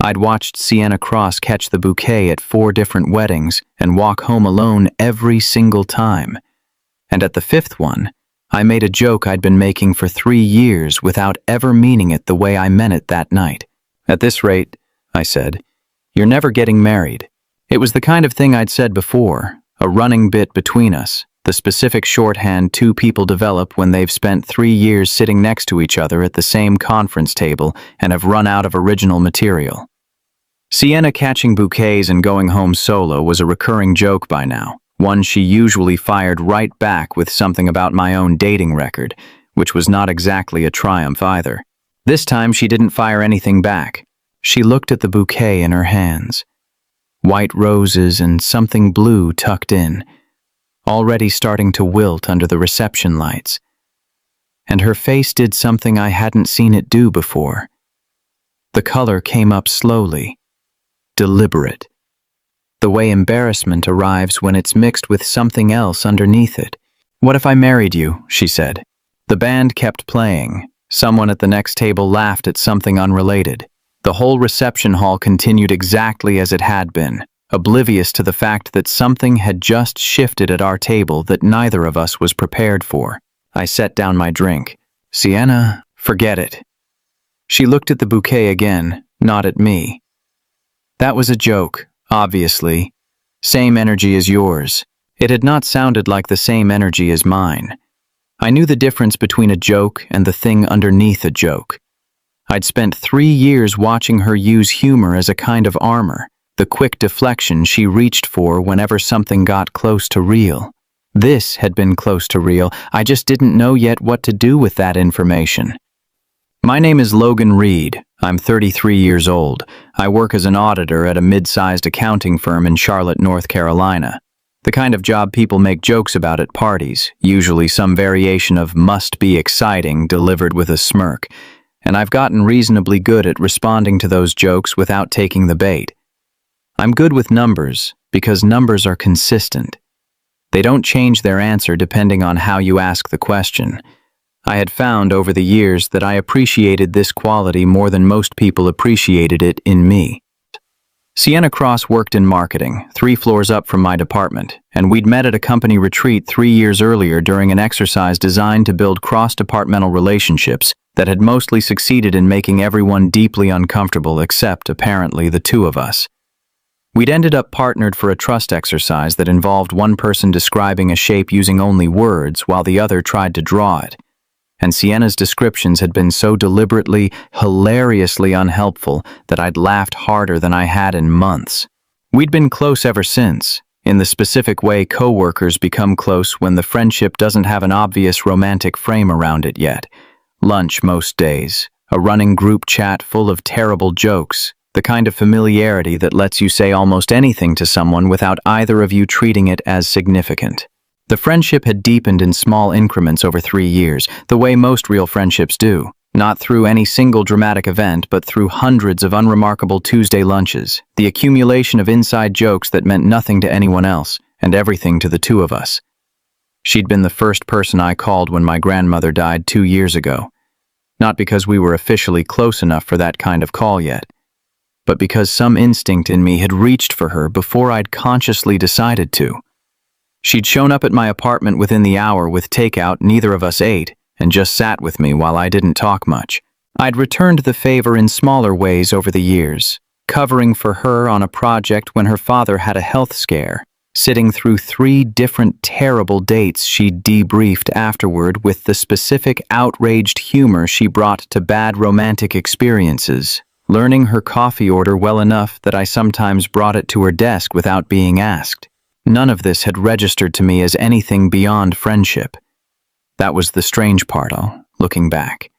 I'd watched Sienna Cross catch the bouquet at 4 different weddings and walk home alone every single time. And at the 5th one, I made a joke I'd been making for 3 years without ever meaning it the way I meant it that night. "At this rate," I said, "you're never getting married." It was the kind of thing I'd said before, a running bit between us, the specific shorthand 2 people develop when they've spent 3 years sitting next to each other at the same conference table and have run out of original material. Sienna catching bouquets and going home solo was a recurring joke by now, one she usually fired right back with something about my own dating record, which was not exactly a triumph either. This time she didn't fire anything back. She looked at the bouquet in her hands. White roses and something blue tucked in, already starting to wilt under the reception lights. And her face did something I hadn't seen it do before. The color came up slowly, deliberate. The way embarrassment arrives when it's mixed with something else underneath it. "What if I married you?" she said. The band kept playing. Someone at the next table laughed at something unrelated. The whole reception hall continued exactly as it had been, oblivious to the fact that something had just shifted at our table that neither of us was prepared for. I set down my drink. "Sienna, forget it." She looked at the bouquet again, not at me. "That was a joke, obviously. Same energy as yours." It had not sounded like the same energy as mine. I knew the difference between a joke and the thing underneath a joke. I'd spent 3 years watching her use humor as a kind of armor, the quick deflection she reached for whenever something got close to real. This had been close to real. I just didn't know yet what to do with that information. "My name is Logan Reed. I'm 33 years old. I work as an auditor at a mid-sized accounting firm in Charlotte, North Carolina. The kind of job people make jokes about at parties, usually some variation of must be exciting delivered with a smirk. And I've gotten reasonably good at responding to those jokes without taking the bait. I'm good with numbers because numbers are consistent. They don't change their answer depending on how you ask the question. I had found over the years that I appreciated this quality more than most people appreciated it in me. Sienna Cross worked in marketing, 3 floors up from my department, and we'd met at a company retreat 3 years earlier during an exercise designed to build cross-departmental relationships that had mostly succeeded in making everyone deeply uncomfortable except, apparently, the 2 of us. We'd ended up partnered for a trust exercise that involved one person describing a shape using only words while the other tried to draw it. And Sienna's descriptions had been so deliberately, hilariously unhelpful that I'd laughed harder than I had in months. We'd been close ever since, in the specific way coworkers become close when the friendship doesn't have an obvious romantic frame around it yet. Lunch most days, a running group chat full of terrible jokes, the kind of familiarity that lets you say almost anything to someone without either of you treating it as significant. The friendship had deepened in small increments over 3 years, the way most real friendships do, not through any single dramatic event, but through hundreds of unremarkable Tuesday lunches, the accumulation of inside jokes that meant nothing to anyone else, and everything to the 2 of us. She'd been the first person I called when my grandmother died 2 years ago, not because we were officially close enough for that kind of call yet, but because some instinct in me had reached for her before I'd consciously decided to. She'd shown up at my apartment within the hour with takeout neither of us ate, and just sat with me while I didn't talk much. I'd returned the favor in smaller ways over the years, covering for her on a project when her father had a health scare, sitting through 3 different terrible dates she'd debriefed afterward with the specific outraged humor she brought to bad romantic experiences, learning her coffee order well enough that I sometimes brought it to her desk without being asked. None of this had registered to me as anything beyond friendship. That was the strange part, looking back.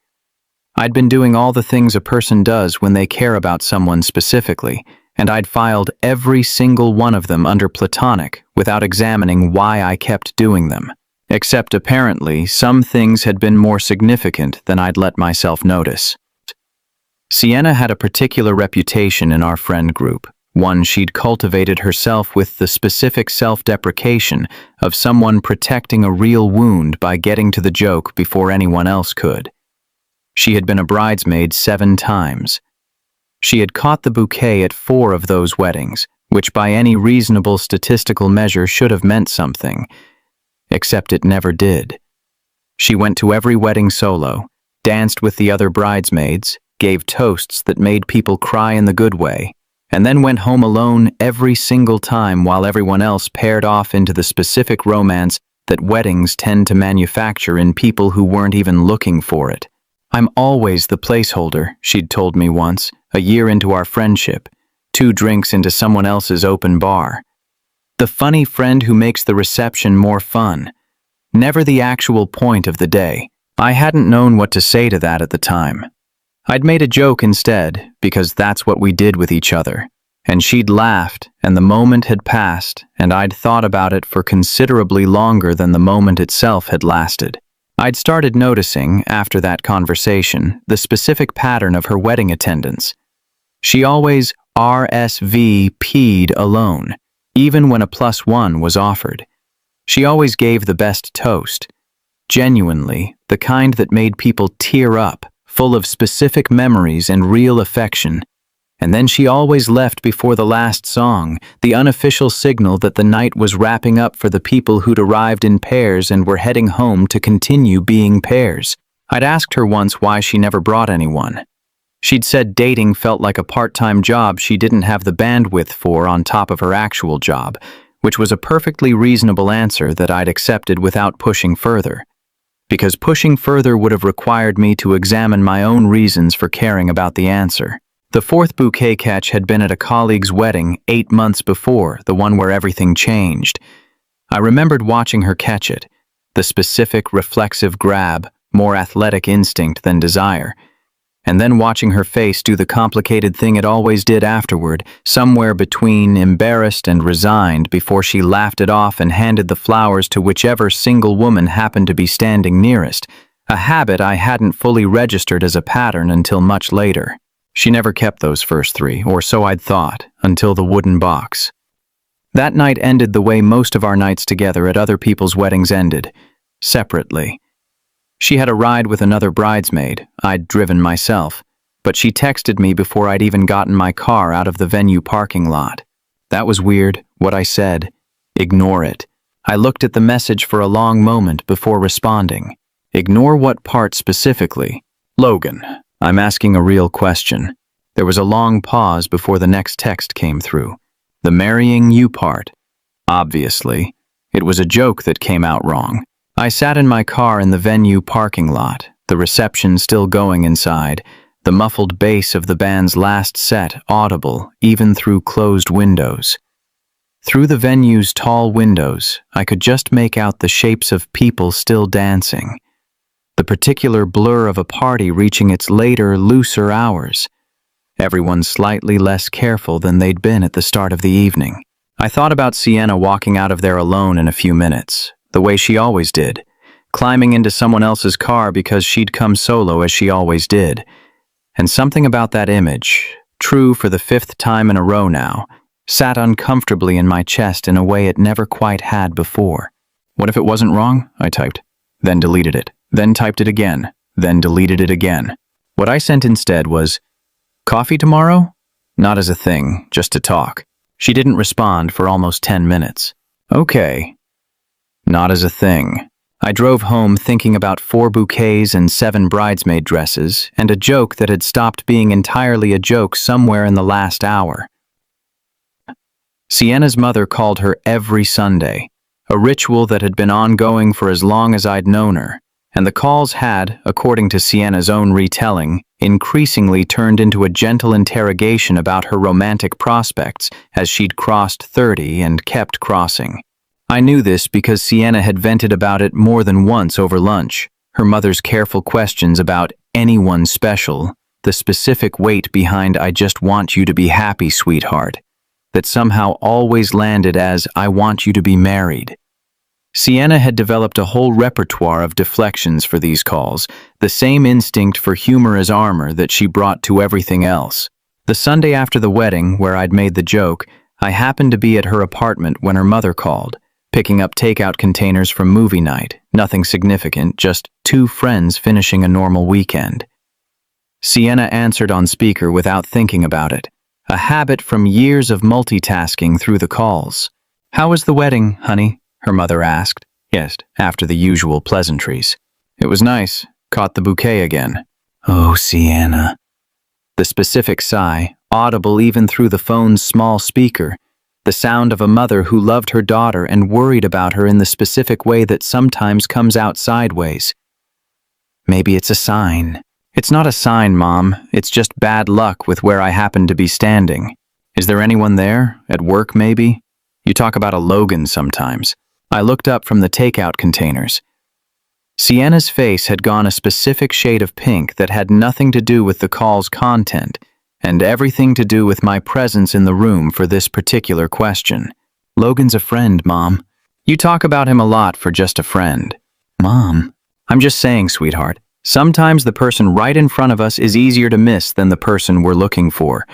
I'd been doing all the things a person does when they care about someone specifically, and I'd filed every single one of them under platonic without examining why I kept doing them. Except apparently, some things had been more significant than I'd let myself notice. Sienna had a particular reputation in our friend group. One she'd cultivated herself with the specific self-deprecation of someone protecting a real wound by getting to the joke before anyone else could. She had been a bridesmaid 7 times. She had caught the bouquet at 4 of those weddings, which by any reasonable statistical measure should have meant something, except it never did. She went to every wedding solo, danced with the other bridesmaids, gave toasts that made people cry in the good way, and then went home alone every single time while everyone else paired off into the specific romance that weddings tend to manufacture in people who weren't even looking for it. "I'm always the placeholder," she'd told me once, a year into our friendship, 2 drinks into someone else's open bar. The funny friend who makes the reception more fun. Never the actual point of the day. I hadn't known what to say to that at the time. I'd made a joke instead, because that's what we did with each other. And she'd laughed, and the moment had passed, and I'd thought about it for considerably longer than the moment itself had lasted. I'd started noticing, after that conversation, the specific pattern of her wedding attendance. She always RSVP'd alone, even when a +1 was offered. She always gave the best toast. Genuinely, the kind that made people tear up, full of specific memories and real affection. And then she always left before the last song, the unofficial signal that the night was wrapping up for the people who'd arrived in pairs and were heading home to continue being pairs. I'd asked her once why she never brought anyone. She'd said dating felt like a part-time job she didn't have the bandwidth for on top of her actual job, which was a perfectly reasonable answer that I'd accepted without pushing further. Because pushing further would have required me to examine my own reasons for caring about the answer. The 4th bouquet catch had been at a colleague's wedding 8 months before, the one where everything changed. I remembered watching her catch it, the specific, reflexive grab, more athletic instinct than desire, and then watching her face do the complicated thing it always did afterward, somewhere between embarrassed and resigned before she laughed it off and handed the flowers to whichever single woman happened to be standing nearest, a habit I hadn't fully registered as a pattern until much later. She never kept those first 3, or so I'd thought, until the wooden box. That night ended the way most of our nights together at other people's weddings ended, separately. She had a ride with another bridesmaid, I'd driven myself, but she texted me before I'd even gotten my car out of the venue parking lot. That was weird, what I said. Ignore it. I looked at the message for a long moment before responding. Ignore what part specifically? Logan, I'm asking a real question. There was a long pause before the next text came through. The marrying you part. Obviously. It was a joke that came out wrong. I sat in my car in the venue parking lot, the reception still going inside, the muffled bass of the band's last set audible even through closed windows. Through the venue's tall windows, I could just make out the shapes of people still dancing, the particular blur of a party reaching its later, looser hours. Everyone slightly less careful than they'd been at the start of the evening. I thought about Sienna walking out of there alone in a few minutes, the way she always did, climbing into someone else's car because she'd come solo as she always did. And something about that image, true for the 5th time in a row now, sat uncomfortably in my chest in a way it never quite had before. What if it wasn't wrong? I typed, then deleted it, then typed it again, then deleted it again. What I sent instead was, "Coffee tomorrow?" Not as a thing, just to talk. She didn't respond for almost 10 minutes. Okay. Not as a thing. I drove home thinking about 4 bouquets and 7 bridesmaid dresses, and a joke that had stopped being entirely a joke somewhere in the last hour. Sienna's mother called her every Sunday, a ritual that had been ongoing for as long as I'd known her, and the calls had, according to Sienna's own retelling, increasingly turned into a gentle interrogation about her romantic prospects as she'd crossed 30 and kept crossing. I knew this because Sienna had vented about it more than once over lunch, her mother's careful questions about anyone special, the specific weight behind "I just want you to be happy, sweetheart," that somehow always landed as "I want you to be married." Sienna had developed a whole repertoire of deflections for these calls, the same instinct for humor as armor that she brought to everything else. The Sunday after the wedding, where I'd made the joke, I happened to be at her apartment when her mother called, picking up takeout containers from movie night, nothing significant, just 2 friends finishing a normal weekend. Sienna answered on speaker without thinking about it, a habit from years of multitasking through the calls. "How was the wedding, honey?" her mother asked. Yes, after the usual pleasantries. "It was nice. Caught the bouquet again." "Oh, Sienna." The specific sigh, audible even through the phone's small speaker, the sound of a mother who loved her daughter and worried about her in the specific way that sometimes comes out sideways. "Maybe it's a sign." "It's not a sign, Mom. It's just bad luck with where I happen to be standing." "Is there anyone there? At work, maybe? You talk about a Logan sometimes." I looked up from the takeout containers. Sienna's face had gone a specific shade of pink that had nothing to do with the call's content and everything to do with my presence in the room for this particular question. "Logan's a friend, Mom. You talk about him a lot for just a friend." "Mom." "I'm just saying, sweetheart. Sometimes the person right in front of us is easier to miss than the person we're looking for."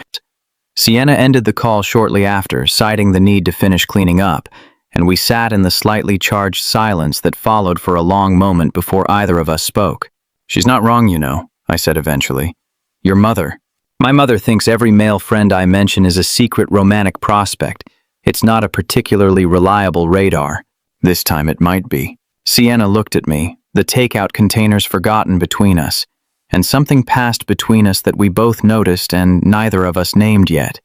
Sienna ended the call shortly after, citing the need to finish cleaning up, and we sat in the slightly charged silence that followed for a long moment before either of us spoke. "She's not wrong, you know," I said eventually. "Your mother. My mother thinks every male friend I mention is a secret romantic prospect. It's not a particularly reliable radar. This time it might be." Sienna looked at me, the takeout containers forgotten between us, and something passed between us that we both noticed and neither of us named yet.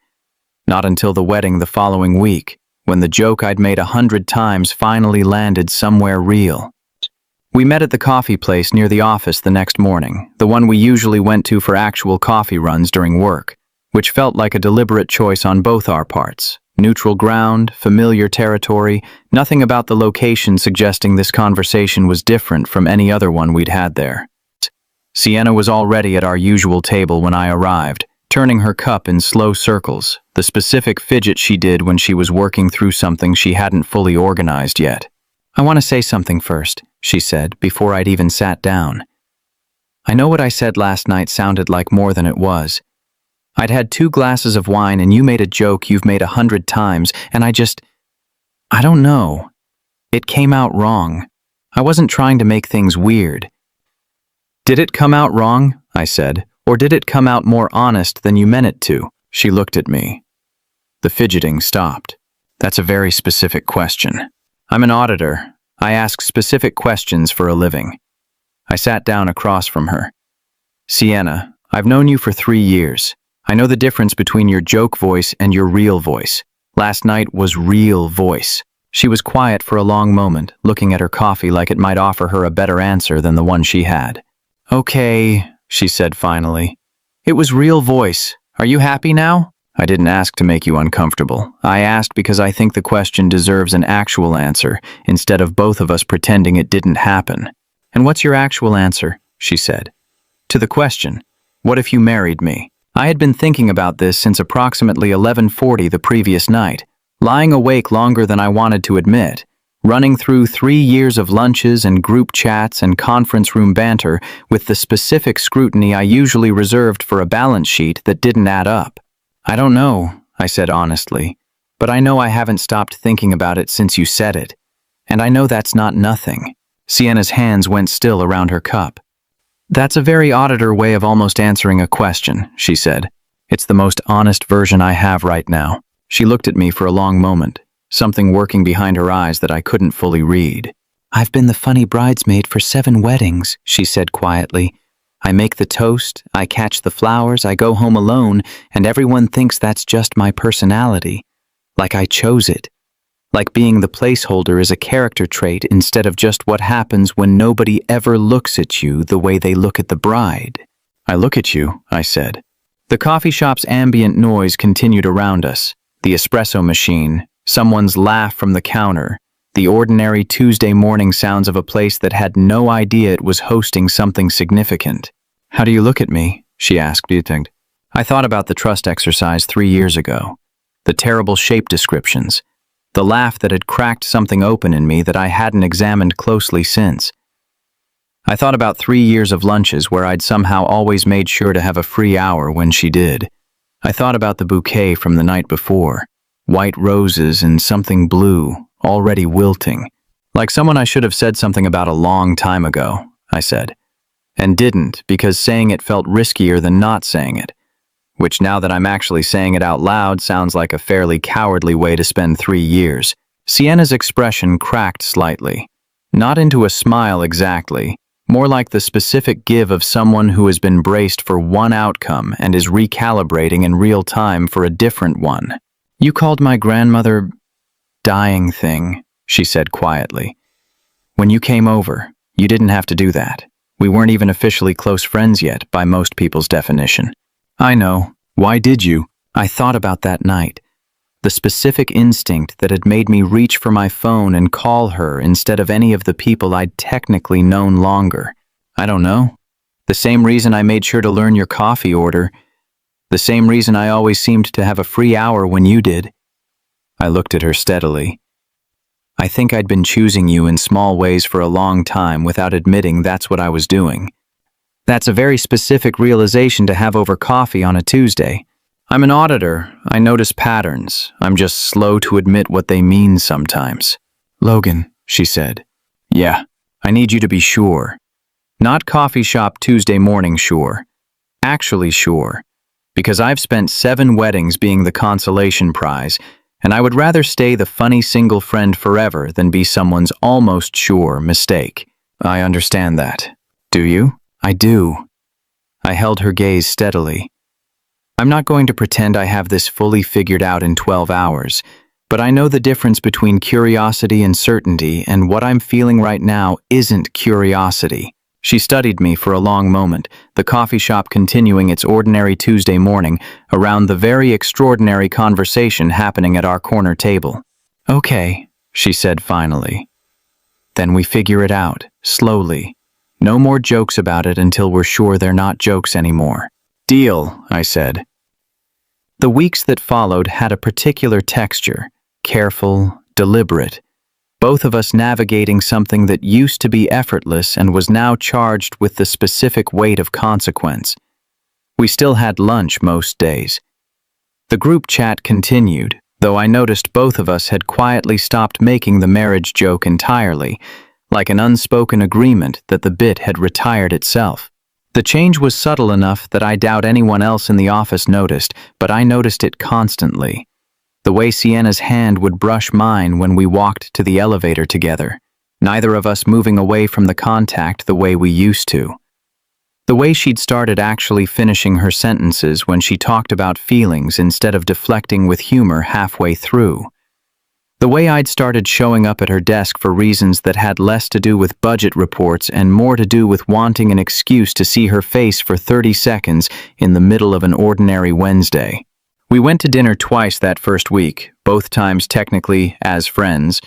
Not until the wedding the following week, when the joke I'd made 100 times finally landed somewhere real. We met at the coffee place near the office the next morning, the one we usually went to for actual coffee runs during work, which felt like a deliberate choice on both our parts. Neutral ground, familiar territory, nothing about the location suggesting this conversation was different from any other one we'd had there. Sienna was already at our usual table when I arrived, turning her cup in slow circles, the specific fidget she did when she was working through something she hadn't fully organized yet. "I want to say something first," she said, before I'd even sat down. "I know what I said last night sounded like more than it was. I'd had 2 glasses of wine and you made a joke you've made 100 times, and I don't know. It came out wrong. I wasn't trying to make things weird." "Did it come out wrong?" I said. "Or did it come out more honest than you meant it to?" She looked at me. The fidgeting stopped. "That's a very specific question. I'm an auditor. I ask specific questions for a living." I sat down across from her. "Sienna, I've known you for 3 years. I know the difference between your joke voice and your real voice. Last night was real voice." She was quiet for a long moment, looking at her coffee like it might offer her a better answer than the one she had. "Okay," she said finally. "It was real voice. Are you happy now?" "I didn't ask to make you uncomfortable. I asked because I think the question deserves an actual answer, instead of both of us pretending it didn't happen." "And what's your actual answer?" she said. "To the question, what if you married me?" I had been thinking about this since approximately 11:40 the previous night, lying awake longer than I wanted to admit, running through 3 years of lunches and group chats and conference room banter with the specific scrutiny I usually reserved for a balance sheet that didn't add up. "I don't know," I said honestly, "but I know I haven't stopped thinking about it since you said it. And I know that's not nothing." Sienna's hands went still around her cup. "That's a very auditor way of almost answering a question," she said. "It's the most honest version I have right now." She looked at me for a long moment, something working behind her eyes that I couldn't fully read. "I've been the funny bridesmaid for 7 weddings, she said quietly. "I make the toast, I catch the flowers, I go home alone, and everyone thinks that's just my personality. Like I chose it. Like being the placeholder is a character trait instead of just what happens when nobody ever looks at you the way they look at the bride." "I look at you," I said. The coffee shop's ambient noise continued around us. The espresso machine, someone's laugh from the counter, the ordinary Tuesday morning sounds of a place that had no idea it was hosting something significant. "How do you look at me?" she asked. I thought about the trust exercise 3 years ago. The terrible shape descriptions. The laugh that had cracked something open in me that I hadn't examined closely since. I thought about 3 years of lunches where I'd somehow always made sure to have a free hour when she did. I thought about the bouquet from the night before. White roses and something blue, already wilting. Like someone I should have said something about a long time ago, I said. and didn't because saying it felt riskier than not saying it, which now that I'm actually saying it out loud sounds like a fairly cowardly way to spend 3 years. Sienna's expression cracked slightly. Not into a smile exactly, more like the specific give of someone who has been braced for one outcome and is recalibrating in real time for a different one. "You called my grandmother dying thing," she said quietly. "When you came over, you didn't have to do that. We weren't even officially close friends yet, by most people's definition." "I know. Why did you?" I thought about that night. The specific instinct that had made me reach for my phone and call her instead of any of the people I'd technically known longer. I don't know. The same reason I made sure to learn your coffee order. The same reason I always seemed to have a free hour when you did. I looked at her steadily. I think I'd been choosing you in small ways for a long time without admitting that's what I was doing. That's a very specific realization to have over coffee on a Tuesday. I'm an auditor. I notice patterns. I'm just slow to admit what they mean sometimes. "Logan," she said. "Yeah, I need you to be sure. Not coffee shop Tuesday morning sure. Actually sure. Because I've spent 7 weddings being the consolation prize, and I would rather stay the funny single friend forever than be someone's almost sure mistake." "I understand that. Do you?" "I do." I held her gaze steadily. "I'm not going to pretend I have this fully figured out in 12 hours, but I know the difference between curiosity and certainty, and what I'm feeling right now isn't curiosity." She studied me for a long moment, the coffee shop continuing its ordinary Tuesday morning around the very extraordinary conversation happening at our corner table. "Okay," she said finally. "Then we figure it out, slowly. No more jokes about it until we're sure they're not jokes anymore." "Deal," I said. The weeks that followed had a particular texture, careful, deliberate, both of us navigating something that used to be effortless and was now charged with the specific weight of consequence. We still had lunch most days. The group chat continued, though I noticed both of us had quietly stopped making the marriage joke entirely, like an unspoken agreement that the bit had retired itself. The change was subtle enough that I doubt anyone else in the office noticed, but I noticed it constantly. The way Sienna's hand would brush mine when we walked to the elevator together, neither of us moving away from the contact the way we used to. The way she'd started actually finishing her sentences when she talked about feelings instead of deflecting with humor halfway through. The way I'd started showing up at her desk for reasons that had less to do with budget reports and more to do with wanting an excuse to see her face for 30 seconds in the middle of an ordinary Wednesday. We went to dinner twice that first week, both times technically as friends,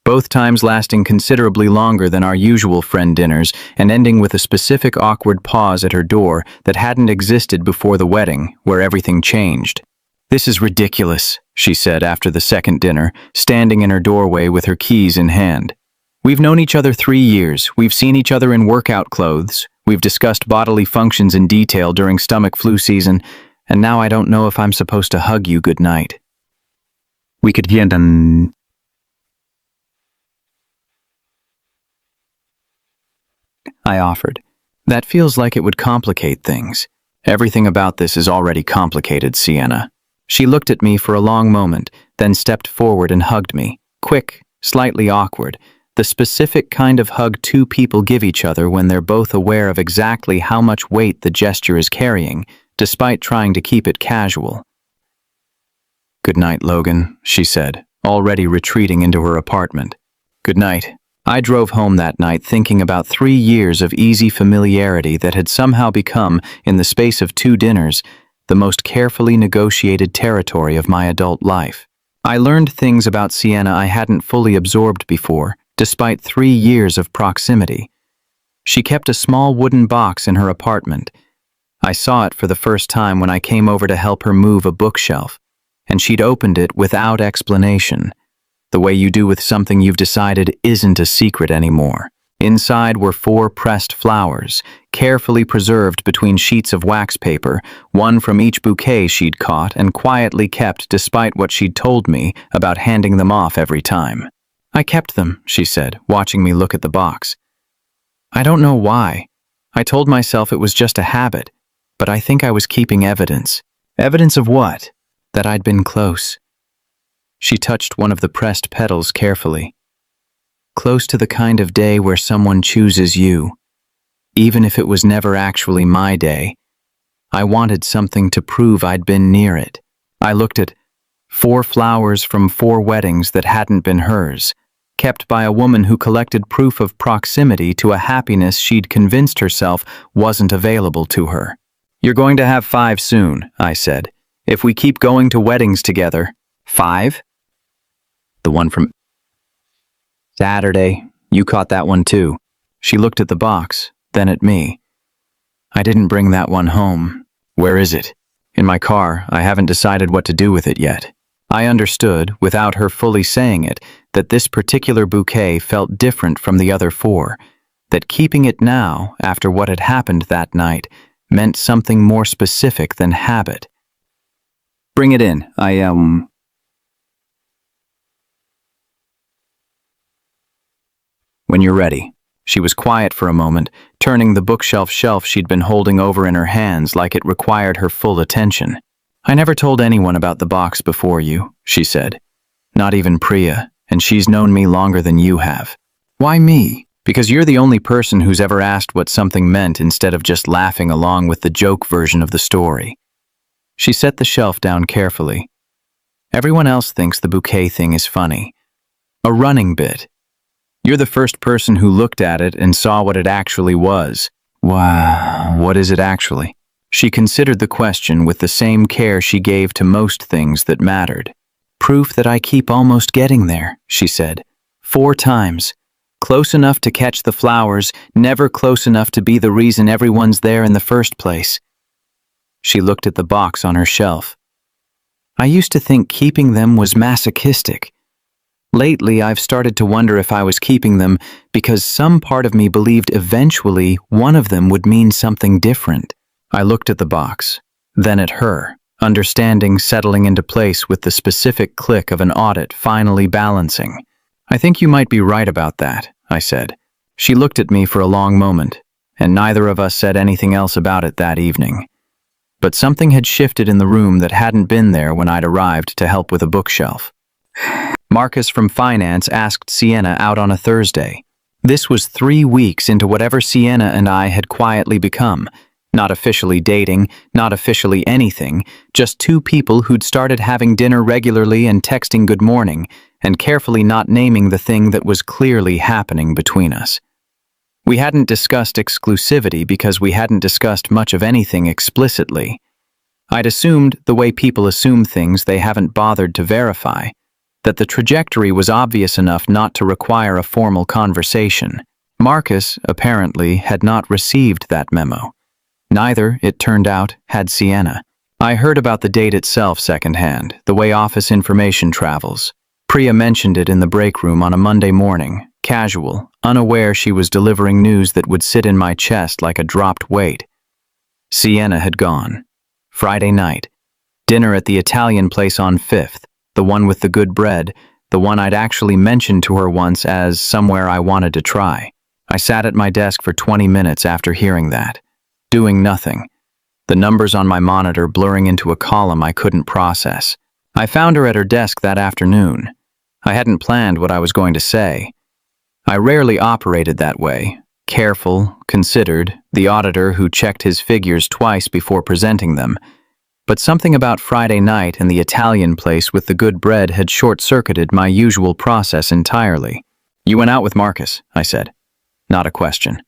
both times lasting considerably longer than our usual friend dinners and ending with a specific awkward pause at her door that hadn't existed before the wedding, where everything changed. "This is ridiculous," she said after the second dinner, standing in her doorway with her keys in hand. "We've known each other 3 years, we've seen each other in workout clothes, we've discussed bodily functions in detail during stomach flu season, and now I don't know if I'm supposed to hug you goodnight. We could get an..." I offered. "That feels like it would complicate things. Everything about this is already complicated, Sienna." She looked at me for a long moment, then stepped forward and hugged me. Quick, slightly awkward, the specific kind of hug 2 people give each other when they're both aware of exactly how much weight the gesture is carrying, despite trying to keep it casual. "Good night, Logan," she said, already retreating into her apartment. "Good night." I drove home that night thinking about 3 years of easy familiarity that had somehow become, in the space of 2 dinners, the most carefully negotiated territory of my adult life. I learned things about Sienna I hadn't fully absorbed before, despite 3 years of proximity. She kept a small wooden box in her apartment. I saw it for the first time when I came over to help her move a bookshelf, and she'd opened it without explanation, the way you do with something you've decided isn't a secret anymore. Inside were 4 pressed flowers, carefully preserved between sheets of wax paper, one from each bouquet she'd caught and quietly kept despite what she'd told me about handing them off every time. "I kept them," she said, watching me look at the box. "I don't know why. I told myself it was just a habit, but I think I was keeping evidence. Evidence of what? That I'd been close. She touched one of the pressed petals carefully. Close to the kind of day where someone chooses you. Even if it was never actually my day, I wanted something to prove I'd been near it. I looked at 4 flowers from 4 weddings that hadn't been hers, kept by a woman who collected proof of proximity to a happiness she'd convinced herself wasn't available to her. "You're going to have 5 soon," I said. "If we keep going to weddings together." 5? The one from Saturday. You caught that one too. She looked at the box, then at me. "I didn't bring that one home." "Where is it?" "In my car. I haven't decided what to do with it yet." I understood, without her fully saying it, that this particular bouquet felt different from the other 4, that keeping it now, after what had happened that night, meant something more specific than habit. "Bring it in. When you're ready." She was quiet for a moment, turning the bookshelf shelf she'd been holding over in her hands like it required her full attention. "I never told anyone about the box before you," she said. "Not even Priya, and she's known me longer than you have." "Why me?" "Because you're the only person who's ever asked what something meant instead of just laughing along with the joke version of the story." She set the shelf down carefully. "Everyone else thinks the bouquet thing is funny. A running bit. You're the first person who looked at it and saw what it actually was." "Wow, what is it actually?" She considered the question with the same care she gave to most things that mattered. "Proof that I keep almost getting there," she said. 4 times. Close enough to catch the flowers, never close enough to be the reason everyone's there in the first place. She looked at the box on her shelf. "I used to think keeping them was masochistic. Lately, I've started to wonder if I was keeping them because some part of me believed eventually one of them would mean something different." I looked at the box, then at her, understanding settling into place with the specific click of an audit finally balancing. "I think you might be right about that," I said. She looked at me for a long moment, and neither of us said anything else about it that evening. But something had shifted in the room that hadn't been there when I'd arrived to help with a bookshelf. Marcus from finance asked Sienna out on a Thursday. This was 3 weeks into whatever Sienna and I had quietly become. Not officially dating, not officially anything, just 2 people who'd started having dinner regularly and texting good morning, and carefully not naming the thing that was clearly happening between us. We hadn't discussed exclusivity because we hadn't discussed much of anything explicitly. I'd assumed, the way people assume things they haven't bothered to verify, that the trajectory was obvious enough not to require a formal conversation. Marcus, apparently, had not received that memo. Neither, it turned out, had Sienna. I heard about the date itself secondhand, the way office information travels. Priya mentioned it in the break room on a Monday morning, casual, unaware she was delivering news that would sit in my chest like a dropped weight. Sienna had gone. Friday night. Dinner at the Italian place on 5th, the one with the good bread, the one I'd actually mentioned to her once as somewhere I wanted to try. I sat at my desk for 20 minutes after hearing that. Doing nothing, the numbers on my monitor blurring into a column I couldn't process. I found her at her desk that afternoon. I hadn't planned what I was going to say. I rarely operated that way, careful, considered, the auditor who checked his figures twice before presenting them. But something about Friday night and the Italian place with the good bread had short-circuited my usual process entirely. "You went out with Marcus," I said. Not a question.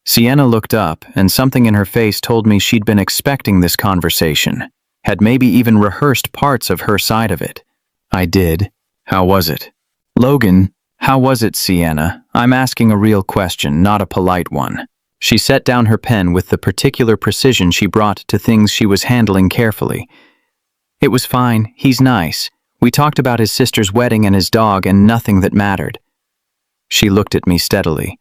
Sienna looked up, and something in her face told me she'd been expecting this conversation, had maybe even rehearsed parts of her side of it. I did. "How was it?" "Logan, how was it, Sienna? I'm asking a real question, not a polite one." She set down her pen with the particular precision she brought to things she was handling carefully. "It was fine. He's nice. We talked about his sister's wedding and his dog and nothing that mattered." She looked at me steadily.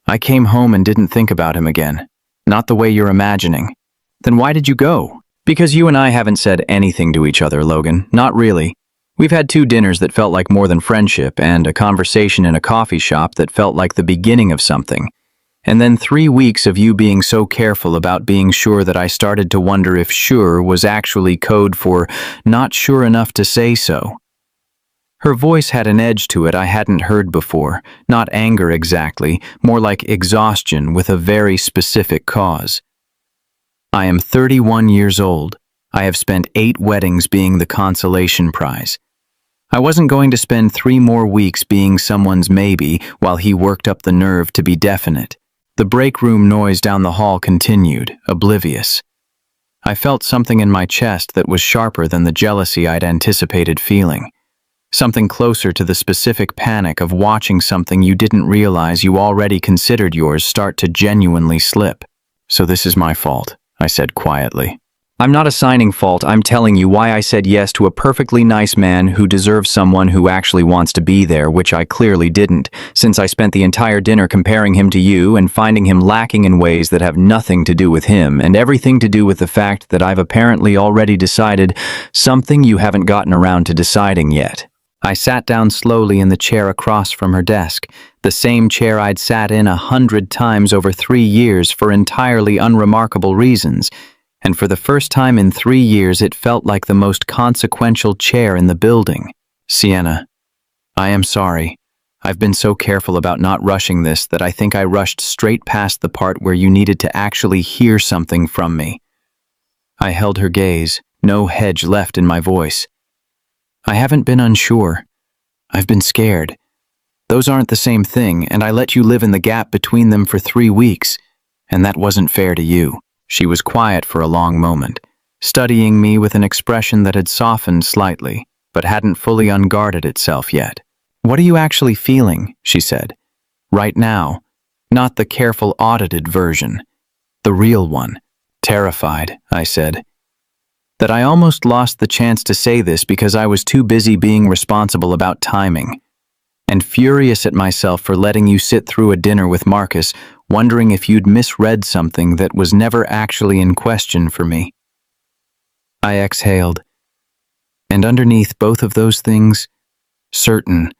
"I came home and didn't think about him again. Not the way you're imagining." "Then why did you go?" "Because you and I haven't said anything to each other, Logan. Not really. We've had 2 dinners that felt like more than friendship and a conversation in a coffee shop that felt like the beginning of something. And then 3 weeks of you being so careful about being sure that I started to wonder if sure was actually code for not sure enough to say so. Her voice had an edge to it I hadn't heard before, not anger exactly, more like exhaustion with a very specific cause. I am 31 years old. I have spent 8 weddings being the consolation prize. I wasn't going to spend 3 more weeks being someone's maybe while he worked up the nerve to be definite. The break room noise down the hall continued, oblivious. I felt something in my chest that was sharper than the jealousy I'd anticipated feeling. Something closer to the specific panic of watching something you didn't realize you already considered yours start to genuinely slip. So this is my fault, I said quietly. I'm not assigning fault, I'm telling you why I said yes to a perfectly nice man who deserves someone who actually wants to be there, which I clearly didn't, since I spent the entire dinner comparing him to you and finding him lacking in ways that have nothing to do with him and everything to do with the fact that I've apparently already decided something you haven't gotten around to deciding yet. I sat down slowly in the chair across from her desk, the same chair I'd sat in 100 times over 3 years for entirely unremarkable reasons. And for the first time in 3 years it felt like the most consequential chair in the building. Sienna, I am sorry. I've been so careful about not rushing this that I think I rushed straight past the part where you needed to actually hear something from me. I held her gaze, no hedge left in my voice. I haven't been unsure. I've been scared. Those aren't the same thing, and I let you live in the gap between them for 3 weeks, and that wasn't fair to you. She was quiet for a long moment, studying me with an expression that had softened slightly, but hadn't fully unguarded itself yet. What are you actually feeling? She said. Right now. Not the careful audited version. The real one. Terrified, I said. That I almost lost the chance to say this because I was too busy being responsible about timing. And furious at myself for letting you sit through a dinner with Marcus, wondering if you'd misread something that was never actually in question for me. I exhaled. And underneath both of those things, certain,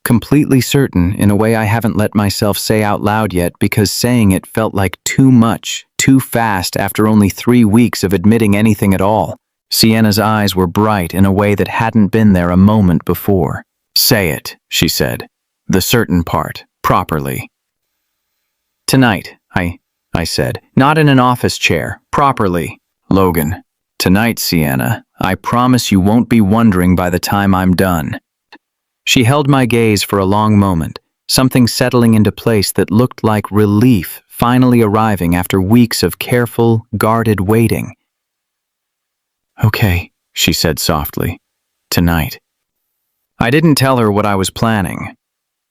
completely certain in a way I haven't let myself say out loud yet because saying it felt like too much, too fast after only 3 weeks of admitting anything at all. Sienna's eyes were bright in a way that hadn't been there a moment before. Say it, she said. The certain part, properly. Tonight, I said, not in an office chair, properly. Logan, tonight, Sienna, I promise you won't be wondering by the time I'm done. She held my gaze for a long moment, something settling into place that looked like relief finally arriving after weeks of careful, guarded waiting. Okay, she said softly. Tonight. I didn't tell her what I was planning.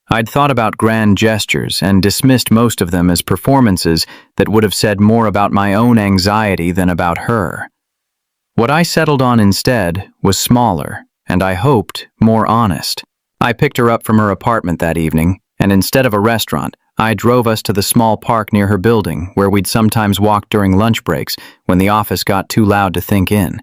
I'd thought about grand gestures and dismissed most of them as performances that would have said more about my own anxiety than about her. What I settled on instead was smaller, and I hoped more honest. I picked her up from her apartment that evening, and instead of a restaurant, I drove us to the small park near her building where we'd sometimes walk during lunch breaks when the office got too loud to think in.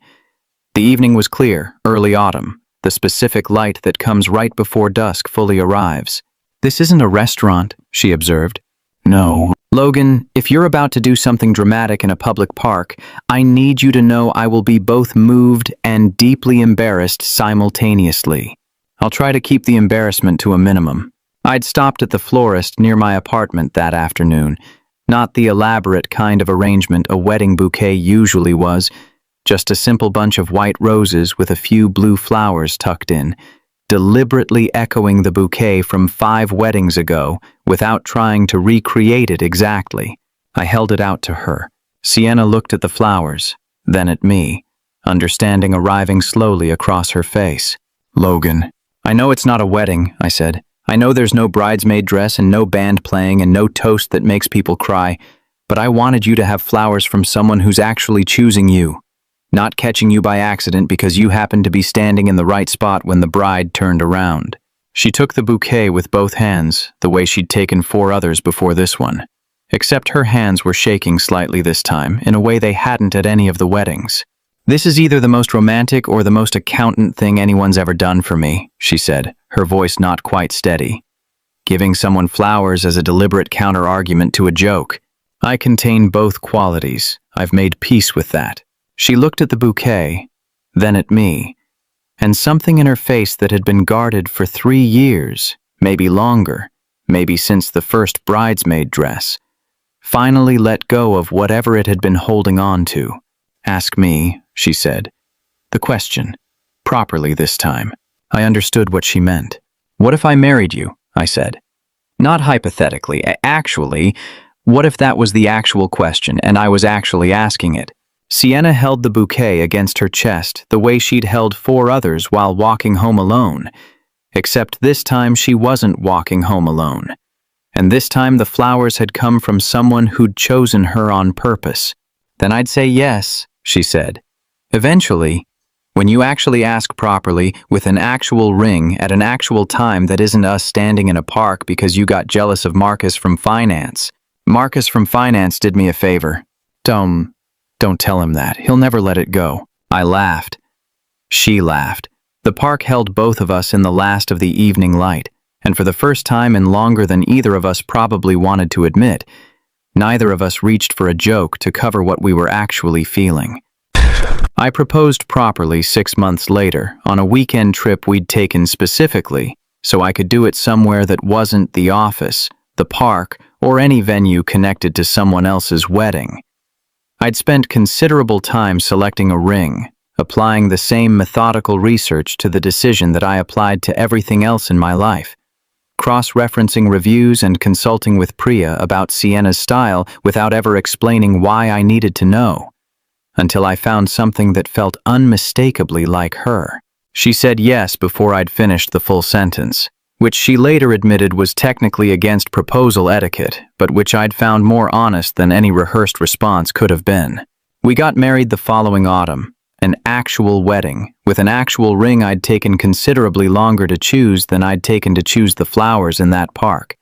The evening was clear, early autumn, the specific light that comes right before dusk fully arrives. This isn't a restaurant, she observed. No. Logan, if you're about to do something dramatic in a public park, I need you to know I will be both moved and deeply embarrassed simultaneously. I'll try to keep the embarrassment to a minimum. I'd stopped at the florist near my apartment that afternoon, not the elaborate kind of arrangement a wedding bouquet usually was, just a simple bunch of white roses with a few blue flowers tucked in, deliberately echoing the bouquet from 5 weddings ago without trying to recreate it exactly. I held it out to her. Sienna looked at the flowers, then at me, understanding arriving slowly across her face. Logan, I know it's not a wedding, I said. I know there's no bridesmaid dress and no band playing and no toast that makes people cry, but I wanted you to have flowers from someone who's actually choosing you. Not catching you by accident because you happened to be standing in the right spot when the bride turned around. She took the bouquet with both hands, the way she'd taken 4 others before this one. Except her hands were shaking slightly this time, in a way they hadn't at any of the weddings. This is either the most romantic or the most accountant thing anyone's ever done for me, she said, her voice not quite steady. giving someone flowers as a deliberate counter-argument to a joke. I contain both qualities. I've made peace with that. She looked at the bouquet, then at me, and something in her face that had been guarded for 3 years, maybe longer, maybe since the first bridesmaid dress, finally let go of whatever it had been holding on to. "Ask me," she said. The question. Properly this time. I understood what she meant. "What if I married you?" I said. Not hypothetically, actually. What if that was the actual question and I was actually asking it? Sienna held the bouquet against her chest the way she'd held 4 others while walking home alone. Except this time she wasn't walking home alone. And this time the flowers had come from someone who'd chosen her on purpose. "Then I'd say yes," she said. "Eventually, when you actually ask properly, with an actual ring, at an actual time that isn't us standing in a park because you got jealous of Marcus from finance. Marcus from finance did me a favor. Don't tell him that. He'll never let it go." I laughed. She laughed. The park held both of us in the last of the evening light, and for the first time in longer than either of us probably wanted to admit, neither of us reached for a joke to cover what we were actually feeling. I proposed properly 6 months later, on a weekend trip we'd taken specifically, so I could do it somewhere that wasn't the office, the park, or any venue connected to someone else's wedding. I'd spent considerable time selecting a ring, applying the same methodical research to the decision that I applied to everything else in my life, cross-referencing reviews and consulting with Priya about Sienna's style without ever explaining why I needed to know, until I found something that felt unmistakably like her. She said yes before I'd finished the full sentence, which she later admitted was technically against proposal etiquette, but which I'd found more honest than any rehearsed response could have been. We got married the following autumn, an actual wedding, with an actual ring I'd taken considerably longer to choose than I'd taken to choose the flowers in that park,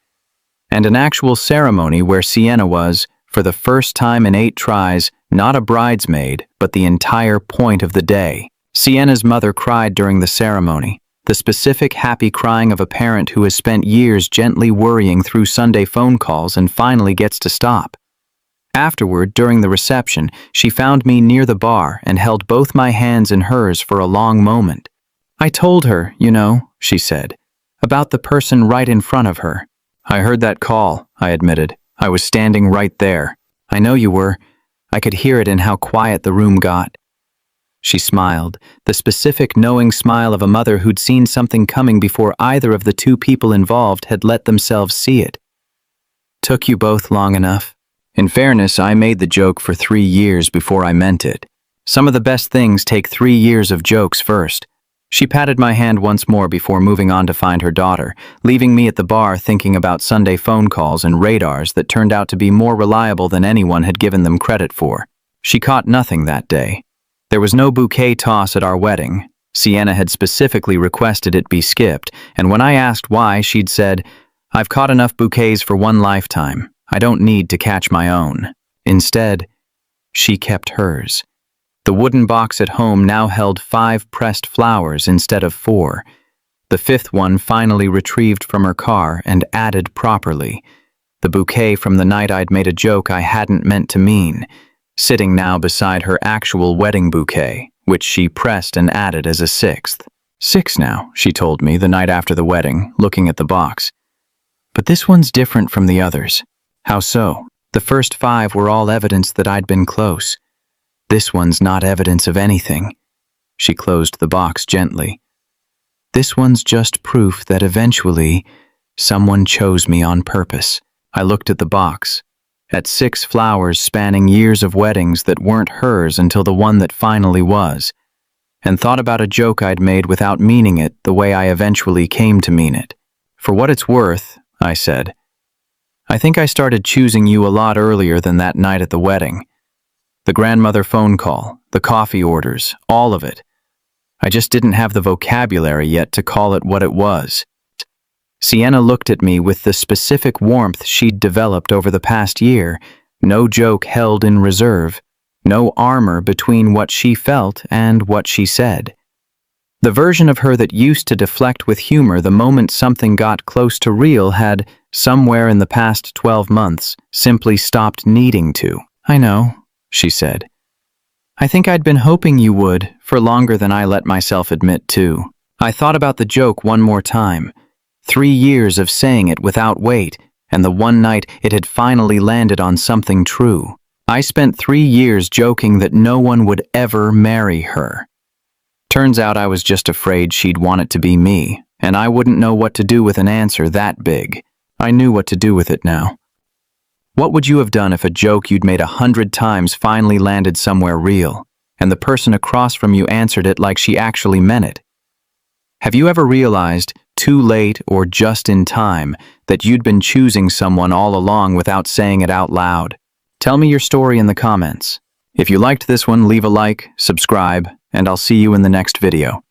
and an actual ceremony where Sienna was, for the first time in 8 tries, not a bridesmaid, but the entire point of the day. Sienna's mother cried during the ceremony, the specific happy crying of a parent who has spent years gently worrying through Sunday phone calls and finally gets to stop. Afterward, during the reception, she found me near the bar and held both my hands in hers for a long moment. "I told her, she said, about the person right in front of her." "I heard that call," I admitted. "I was standing right there." "I know you were. I could hear it in how quiet the room got." She smiled, the specific knowing smile of a mother who'd seen something coming before either of the 2 people involved had let themselves see it. "Took you both long enough." In fairness, I made the joke for 3 years before I meant it. Some of the best things take 3 years of jokes first. She patted my hand once more before moving on to find her daughter, leaving me at the bar thinking about Sunday phone calls and radars that turned out to be more reliable than anyone had given them credit for. She caught nothing that day. There was no bouquet toss at our wedding. Sienna had specifically requested it be skipped, and when I asked why, she'd said, "I've caught enough bouquets for one lifetime. I don't need to catch my own." Instead, she kept hers. The wooden box at home now held 5 pressed flowers instead of 4. The 5th one finally retrieved from her car and added properly. The bouquet from the night I'd made a joke I hadn't meant to mean, sitting now beside her actual wedding bouquet, which she pressed and added as a 6th. 6 now, she told me the night after the wedding, looking at the box. "But this one's different from the others." "How so?" "The first 5 were all evidence that I'd been close. This one's not evidence of anything." She closed the box gently. "This one's just proof that eventually someone chose me on purpose." I looked at the box, at 6 flowers spanning years of weddings that weren't hers until the one that finally was, and thought about a joke I'd made without meaning it the way I eventually came to mean it. "For what it's worth," I said, "I think I started choosing you a lot earlier than that night at the wedding. The grandmother phone call, the coffee orders, all of it. I just didn't have the vocabulary yet to call it what it was." Sienna looked at me with the specific warmth she'd developed over the past year, no joke held in reserve, no armor between what she felt and what she said. The version of her that used to deflect with humor the moment something got close to real had, somewhere in the past 12 months, simply stopped needing to. "I know," she said. "I think I'd been hoping you would, for longer than I let myself admit too." I thought about the joke one more time. 3 years of saying it without weight, and the one night it had finally landed on something true. I spent 3 years joking that no one would ever marry her. Turns out I was just afraid she'd want it to be me, and I wouldn't know what to do with an answer that big. I knew what to do with it now. What would you have done if a joke you'd made 100 times finally landed somewhere real, and the person across from you answered it like she actually meant it? Have you ever realized, too late or just in time, that you'd been choosing someone all along without saying it out loud? Tell me your story in the comments. If you liked this one, leave a like, subscribe, and I'll see you in the next video.